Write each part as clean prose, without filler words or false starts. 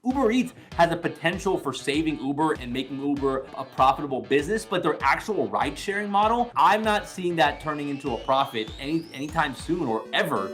Uber Eats has the potential for saving Uber and making Uber a profitable business, but their actual ride-sharing model, I'm not seeing that turning into a profit anytime soon or ever.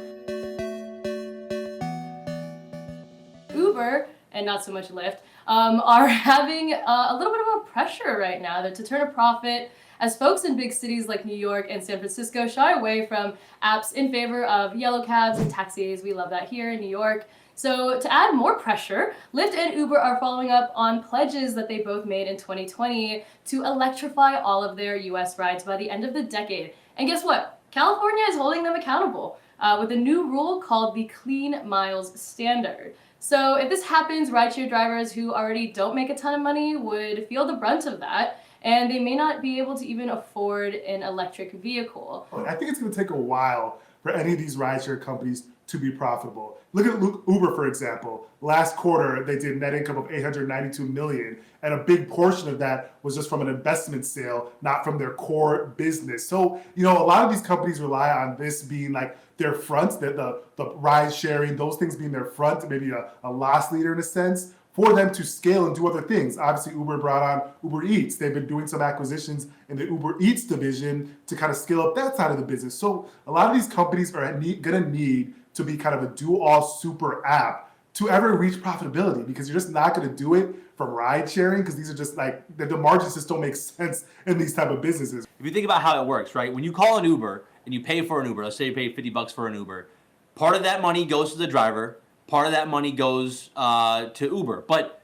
Uber, and not so much Lyft, are having a little bit of a pressure right now to turn a profit, as folks in big cities like New York and San Francisco shy away from apps in favor of yellow cabs and taxis. We love that here in New York. So to add more pressure, Lyft and Uber are following up on pledges that they both made in 2020 to electrify all of their US rides by the end of the decade. And guess what? California is holding them accountable with a new rule called the Clean Miles Standard. So if this happens, rideshare drivers who already don't make a ton of money would feel the brunt of that, and they may not be able to even afford an electric vehicle. I think it's going to take a while for any of these rideshare companies to be profitable. Look at Uber, for example. Last quarter, they did net income of $892 million, and a big portion of that was just from an investment sale, not from their core business. So, a lot of these companies rely on this being like their front, the ride sharing, those things being their front, maybe a loss leader in a sense, for them to scale and do other things. Obviously, Uber brought on Uber Eats. They've been doing some acquisitions in the Uber Eats division to kind of scale up that side of the business. So a lot of these companies are going to need to be kind of a do-all super app to ever reach profitability, because you're just not going to do it from ride sharing, because these are just like, the margins just don't make sense in these type of businesses. If you think about how it works, right? When you call an Uber and you pay for an Uber, let's say you pay $50 for an Uber, part of that money goes to the driver, part of that money goes to Uber. But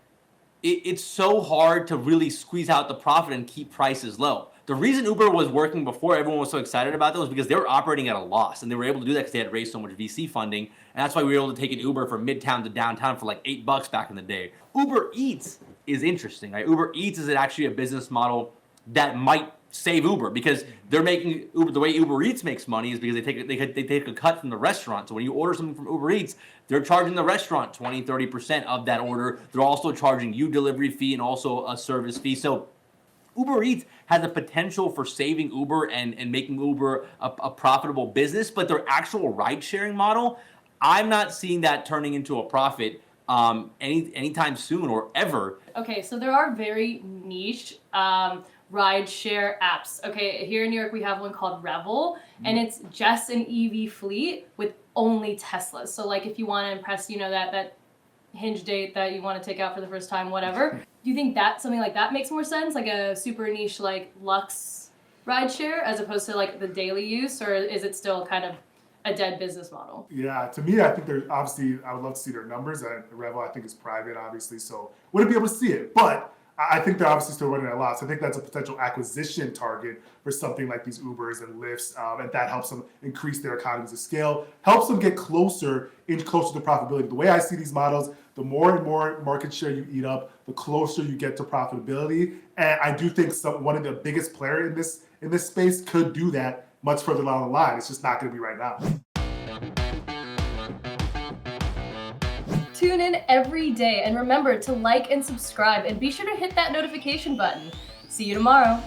it's so hard to really squeeze out the profit and keep prices low. The reason Uber was working before everyone was so excited about them was because they were operating at a loss, and they were able to do that because they had raised so much VC funding, and that's why we were able to take an Uber from Midtown to downtown for like $8 back in the day. Uber Eats is interesting, right? Uber Eats is actually a business model that might save Uber, because they're making Uber, the way Uber Eats makes money is because they take a cut from the restaurant. So when you order something from Uber Eats, they're charging the restaurant 20-30% of that order. They're also charging you delivery fee and also a service fee. So Uber Eats has the potential for saving Uber and making Uber a profitable business, but their actual ride-sharing model, I'm not seeing that turning into a profit anytime soon or ever. Okay, so there are very niche ride share apps. Okay, here in New York we have one called Revel, and it's just an EV fleet with only Teslas. So like if you want to impress, that hinge date that you want to take out for the first time, whatever. Do you think that something like that makes more sense, like a super niche like Lux ride share, as opposed to like the daily use, or is it still kind of a dead business model? Yeah, to me, I think there's obviously, I would love to see their numbers. Revel, I think, is private, obviously, so wouldn't be able to see it. But I think they're obviously still running at a loss. I think that's a potential acquisition target for something like these Ubers and Lyfts, and that helps them increase their economies of scale, helps them get closer to profitability. The way I see these models, the more and more market share you eat up, the closer you get to profitability. And I do think one of the biggest player in this space could do that much further down the line. It's just not going to be right now. Tune in every day, and remember to like and subscribe, and be sure to hit that notification button. See you tomorrow.